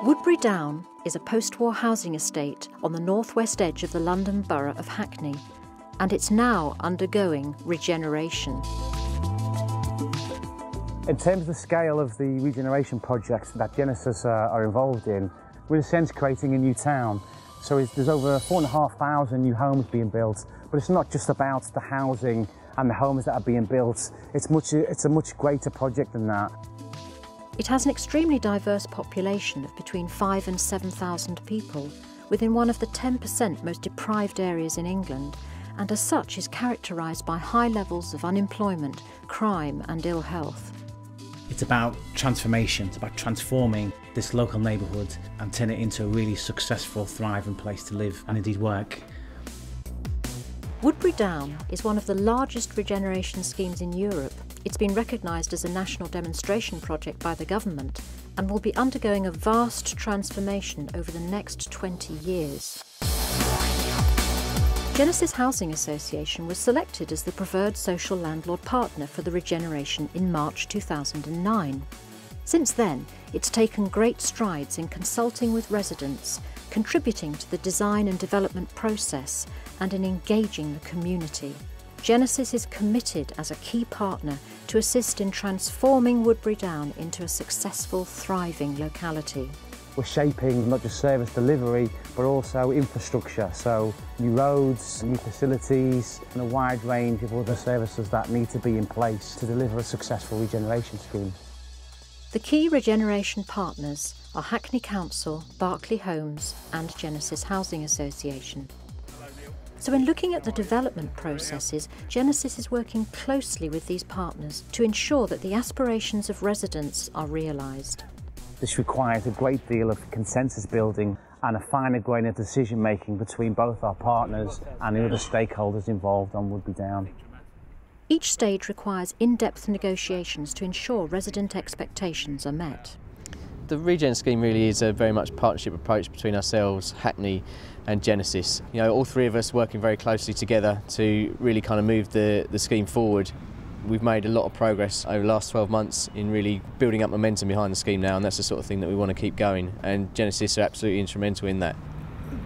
Woodberry Down is a post-war housing estate on the northwest edge of the London borough of Hackney, and it's now undergoing regeneration. In terms of the scale of the regeneration projects that Genesis are involved in, we're in a sense creating a new town. So there's over 4,500 new homes being built, but it's not just about the housing and the homes that are being built. It's a much greater project than that. It has an extremely diverse population of between 5,000 and 7,000 people within one of the 10% most deprived areas in England, and as such is characterised by high levels of unemployment, crime and ill health. It's about transformation, it's about transforming this local neighbourhood and turning it into a really successful, thriving place to live and indeed work. Woodberry Down is one of the largest regeneration schemes in Europe. It's been recognised as a national demonstration project by the government and will be undergoing a vast transformation over the next 20 years. Genesis Housing Association was selected as the preferred social landlord partner for the regeneration in March 2009. Since then, it's taken great strides in consulting with residents, contributing to the design and development process, and in engaging the community. Genesis is committed as a key partner to assist in transforming Woodberry Down into a successful, thriving locality. We're shaping not just service delivery, but also infrastructure, so new roads, new facilities, and a wide range of other services that need to be in place to deliver a successful regeneration scheme. The key regeneration partners are Hackney Council, Berkeley Homes and Genesis Housing Association. So in looking at the development processes, Genesis is working closely with these partners to ensure that the aspirations of residents are realised. This requires a great deal of consensus building and a finer grain of decision making between both our partners and the other stakeholders involved on Woodberry Down. Each stage requires in-depth negotiations to ensure resident expectations are met. The Regen scheme really is a very much partnership approach between ourselves, Hackney and Genesis. You know, all three of us working very closely together to really kind of move the scheme forward. We've made a lot of progress over the last 12 months in really building up momentum behind the scheme now, and that's the sort of thing that we want to keep going, and Genesis are absolutely instrumental in that.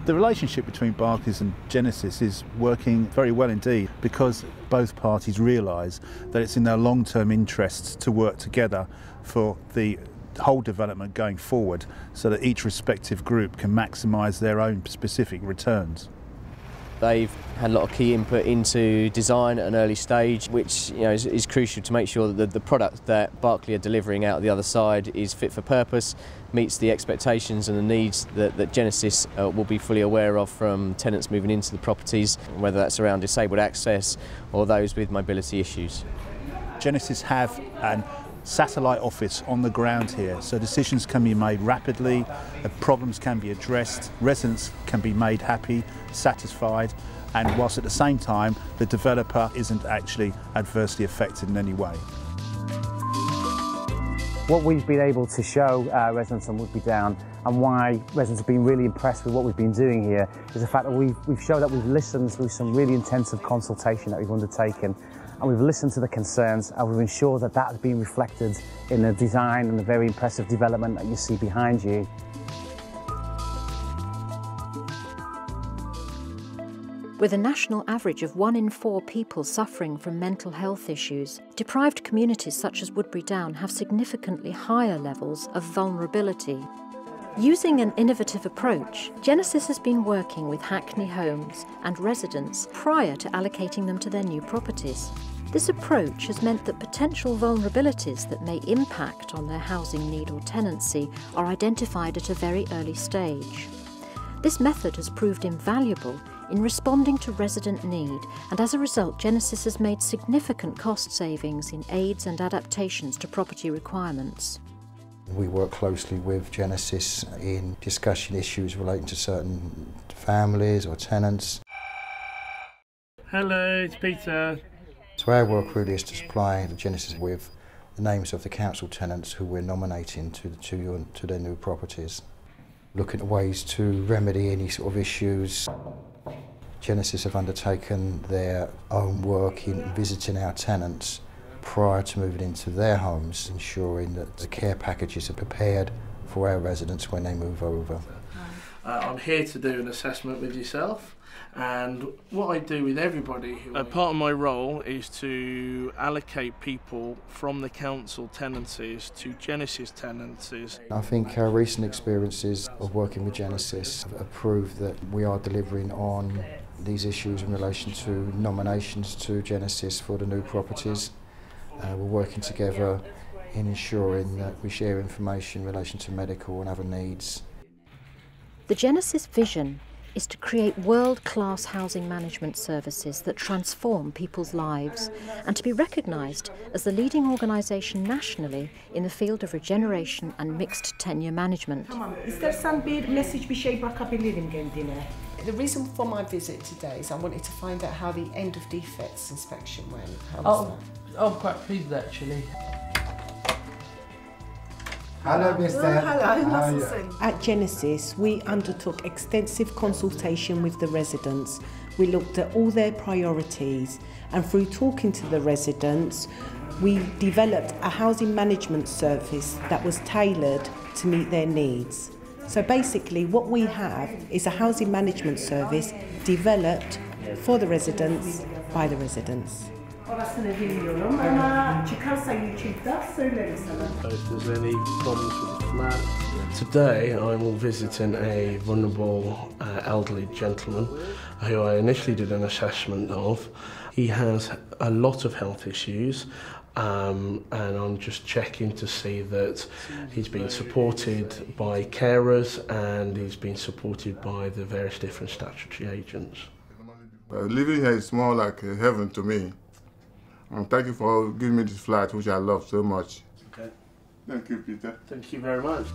The relationship between Barclays and Genesis is working very well indeed, because both parties realise that it's in their long-term interests to work together for the whole development going forward, so that each respective group can maximise their own specific returns. They've had a lot of key input into design at an early stage, which is crucial to make sure that the product that Berkeley are delivering out the other side is fit for purpose, meets the expectations and the needs that Genesis will be fully aware of from tenants moving into the properties, whether that's around disabled access or those with mobility issues. Genesis have an satellite office on the ground here, so decisions can be made rapidly, problems can be addressed, residents can be made happy, satisfied, and whilst at the same time the developer isn't actually adversely affected in any way. What we've been able to show residents on Woodberry Down, and why residents have been really impressed with what we've been doing here, is the fact that we've shown that we've listened through some really intensive consultation that we've undertaken, and we've listened to the concerns, and we've ensured that that has been reflected in the design and the very impressive development that you see behind you. With a national average of 1 in 4 people suffering from mental health issues, deprived communities such as Woodberry Down have significantly higher levels of vulnerability. Using an innovative approach, Genesis has been working with Hackney Homes and residents prior to allocating them to their new properties. This approach has meant that potential vulnerabilities that may impact on their housing need or tenancy are identified at a very early stage. This method has proved invaluable in responding to resident need, and as a result Genesis has made significant cost savings in aids and adaptations to property requirements. We work closely with Genesis in discussing issues relating to certain families or tenants. Hello, it's Peter. So our work really is to supply Genesis with the names of the council tenants who we're nominating to their new properties. Looking at ways to remedy any sort of issues, Genesis have undertaken their own work in visiting our tenants prior to moving into their homes, ensuring that the care packages are prepared for our residents when they move over. I'm here to do an assessment with yourself, and what I do with everybody part of my role is to allocate people from the council tenancies to Genesis tenancies. I think our recent experiences of working with Genesis have proved that we are delivering on these issues in relation to nominations to Genesis for the new properties. We're working together in ensuring that we share information in relation to medical and other needs. The Genesis vision is to create world-class housing management services that transform people's lives and to be recognised as the leading organisation nationally in the field of regeneration and mixed tenure management. The reason for my visit today is I wanted to find out how the end of defects inspection went. I'm quite pleased actually. Hello, Mr. Hello. At Genesis, we undertook extensive consultation with the residents. We looked at all their priorities, and through talking to the residents, we developed a housing management service that was tailored to meet their needs. So basically, what we have is a housing management service developed for the residents by the residents. If there's any problems with the flat. Today I'm visiting a vulnerable elderly gentleman who I initially did an assessment of. He has a lot of health issues, and I'm just checking to see that he's been supported by carers and he's been supported by the various different statutory agents. Living here is more like a heaven to me. And thank you for giving me this flat, which I love so much. Okay. Thank you, Peter. Thank you very much.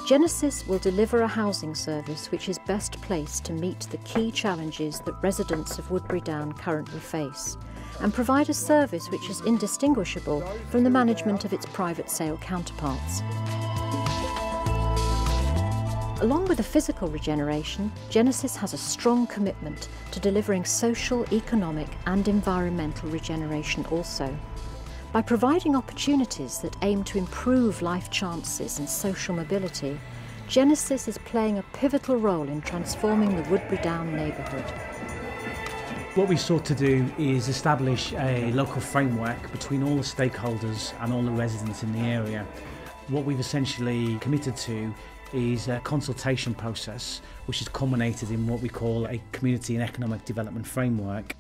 Genesis will deliver a housing service which is best placed to meet the key challenges that residents of Woodberry Down currently face and provide a service which is indistinguishable from the management of its private sale counterparts. Along with the physical regeneration, Genesis has a strong commitment to delivering social, economic and environmental regeneration also. By providing opportunities that aim to improve life chances and social mobility, Genesis is playing a pivotal role in transforming the Woodberry Down neighbourhood. What we sought to do is establish a local framework between all the stakeholders and all the residents in the area. What we've essentially committed to is a consultation process which has culminated in what we call a community and economic development framework.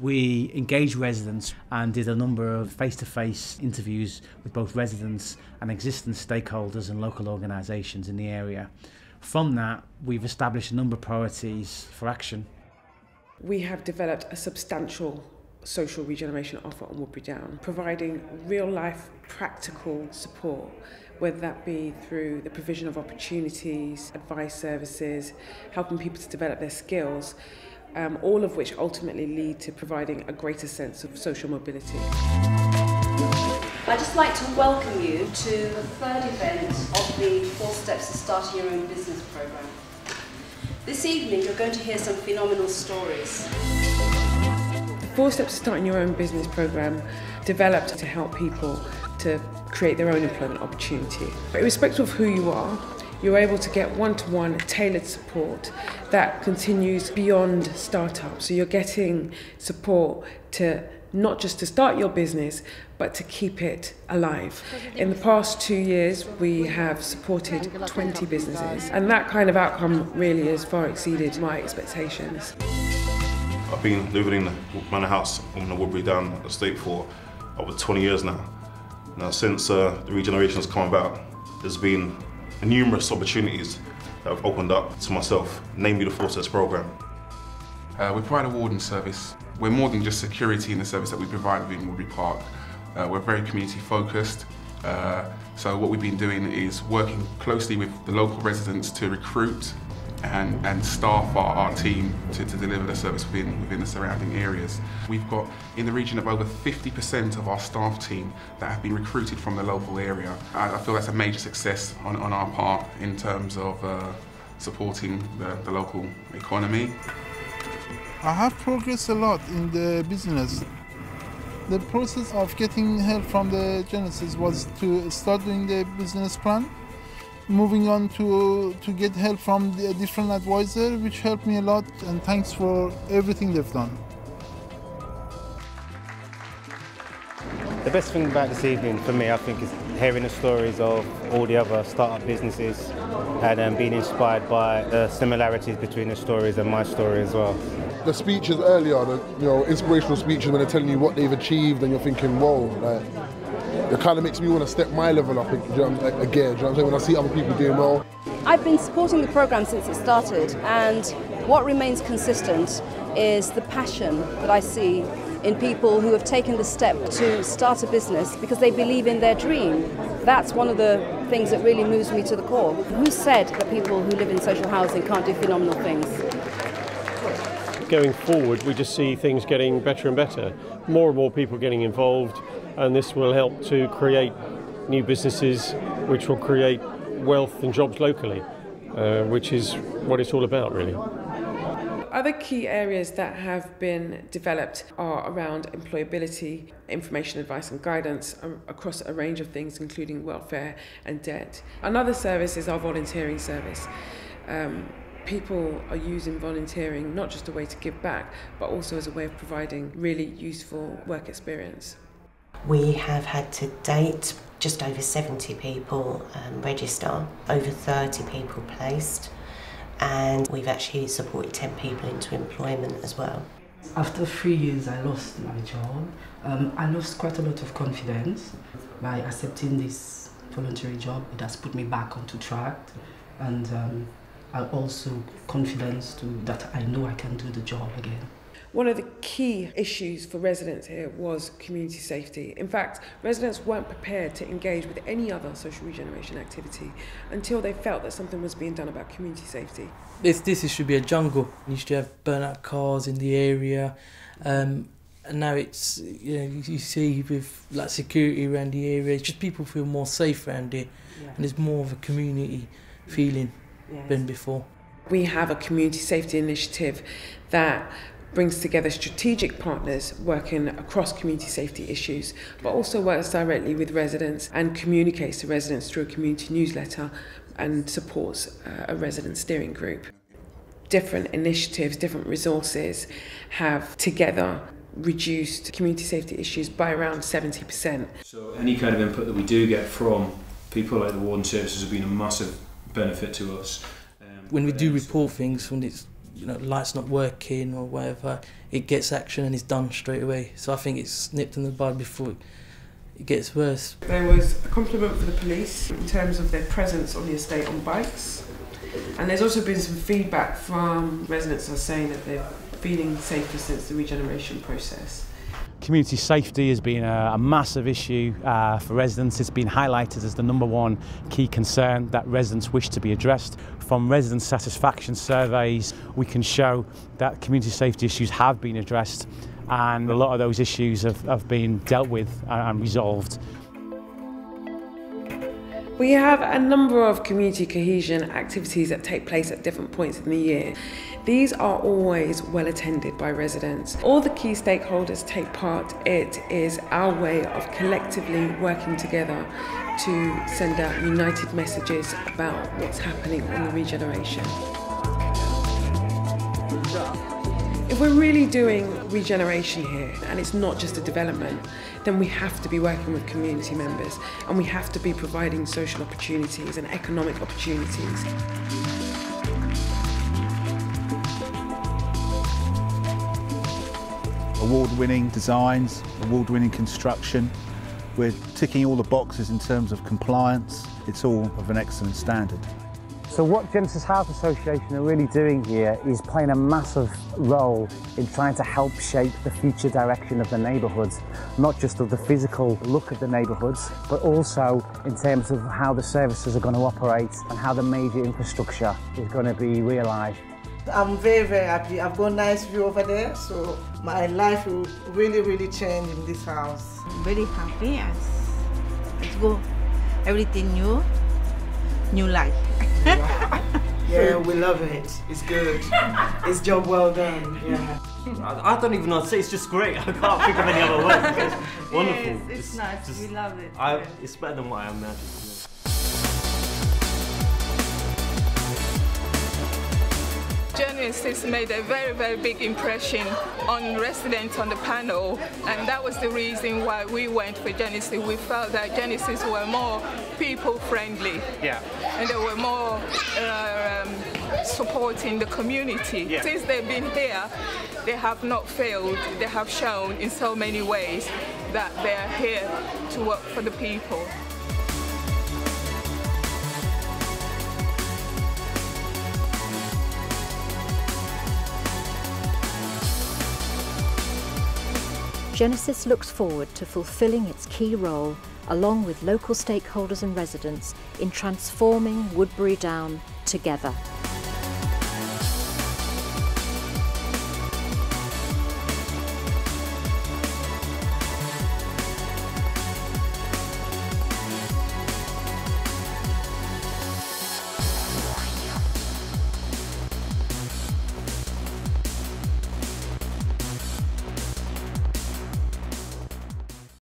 We engaged residents and did a number of face-to-face interviews with both residents and existing stakeholders and local organisations in the area. From that, we've established a number of priorities for action. We have developed a substantial social regeneration offer on Woodberry Down, providing real-life practical support, whether that be through the provision of opportunities, advice services, helping people to develop their skills, all of which ultimately lead to providing a greater sense of social mobility. I'd just like to welcome you to the third event of the 4 Steps to Starting Your Own Business programme. This evening you're going to hear some phenomenal stories. The 4 Steps to Starting Your Own Business programme developed to help people to create their own employment opportunity. Irrespective of who you are, you're able to get one-to-one tailored support that continues beyond startup. So you're getting support to not just to start your business, but to keep it alive. In the past 2 years, we have supported 20 businesses, and that kind of outcome really has far exceeded my expectations. I've been living in the manor house on the Woodberry Down estate for over 20 years now. Now, since the regeneration has come about, there's been numerous opportunities that have opened up to myself, namely the 4 Steps programme. We provide a warden service. We're more than just security in the service that we provide within Woodberry Park. We're very community focused. So what we've been doing is working closely with the local residents to recruit and staff our team to deliver the service within the surrounding areas. We've got in the region of over 50% of our staff team that have been recruited from the local area. I feel that's a major success on our part in terms of supporting the local economy. I have progressed a lot in the business. The process of getting help from the Genesis was to start doing the business plan, moving on to get help from the different advisors, which helped me a lot, and thanks for everything they've done. The best thing about this evening for me, I think, is hearing the stories of all the other start-up businesses and being inspired by the similarities between the stories and my story as well. The speeches earlier, the inspirational speeches when they're telling you what they've achieved, and you're thinking, whoa, like, it kind of makes me want to step my level up again. Do you know what I'm saying? When I see other people doing well. I've been supporting the programme since it started, and what remains consistent is the passion that I see in people who have taken the step to start a business because they believe in their dream. That's one of the things that really moves me to the core. Who said that people who live in social housing can't do phenomenal things? Going forward, we just see things getting better and better. More and more people getting involved, and this will help to create new businesses which will create wealth and jobs locally, which is what it's all about, really. Other key areas that have been developed are around employability, information, advice and guidance across a range of things, including welfare and debt. Another service is our volunteering service. People are using volunteering not just a way to give back, but also as a way of providing really useful work experience. We have had to date just over 70 people register, over 30 people placed, and we've actually supported 10 people into employment as well. After 3 years I lost my job. I lost quite a lot of confidence. By accepting this voluntary job, it has put me back onto track, and I also confidence that I know I can do the job again. One of the key issues for residents here was community safety. In fact, residents weren't prepared to engage with any other social regeneration activity until they felt that something was being done about community safety. This should be a jungle. You used to have burnt-out cars in the area, and now it's, you see with like security around the area, it's just people feel more safe around it, and there's more of a community feeling than before. We have a community safety initiative that brings together strategic partners working across community safety issues, but also works directly with residents and communicates to residents through a community newsletter and supports a resident steering group. Different initiatives, different resources have together reduced community safety issues by around 70%. So any kind of input that we do get from people like the Warden Services has been a massive benefit to us. When we do report things, when it's lights not working or whatever, it gets action and it's done straight away. So I think it's nipped in the bud before it gets worse. There was a compliment for the police in terms of their presence on the estate on bikes, and there's also been some feedback from residents who are saying that they're feeling safer since the regeneration process. Community safety has been a massive issue for residents. It's been highlighted as the #1 key concern that residents wish to be addressed. From resident satisfaction surveys, we can show that community safety issues have been addressed, and a lot of those issues have been dealt with and resolved. We have a number of community cohesion activities that take place at different points in the year. These are always well attended by residents. All the key stakeholders take part. It is our way of collectively working together to send out united messages about what's happening on the regeneration. If we're really doing regeneration here, and it's not just a development, then we have to be working with community members, and we have to be providing social opportunities and economic opportunities. Award-winning designs, award-winning construction. We're ticking all the boxes in terms of compliance. It's all of an excellent standard. So what Genesis House Association are really doing here is playing a massive role in trying to help shape the future direction of the neighbourhoods, not just of the physical look of the neighbourhoods, but also in terms of how the services are going to operate and how the major infrastructure is going to be realised. I'm very, very happy. I've got a nice view over there, so my life will really, really change in this house. I'm very happy. Let's go. Everything new life. Yeah, we love it. It's good. It's job well done. Yeah. I don't even know what to say. It's just great. I can't think of any other words. It's wonderful. It's nice. Just, we love it. It's better than what I imagined. Genesis made a very, very big impression on residents on the panel, and that was the reason why we went for Genesis. We felt that Genesis were more people-friendly, and they were more supporting the community. Since they've been here, they have not failed. They have shown in so many ways that they are here to work for the people. Genesis looks forward to fulfilling its key role, along with local stakeholders and residents, in transforming Woodberry Down together.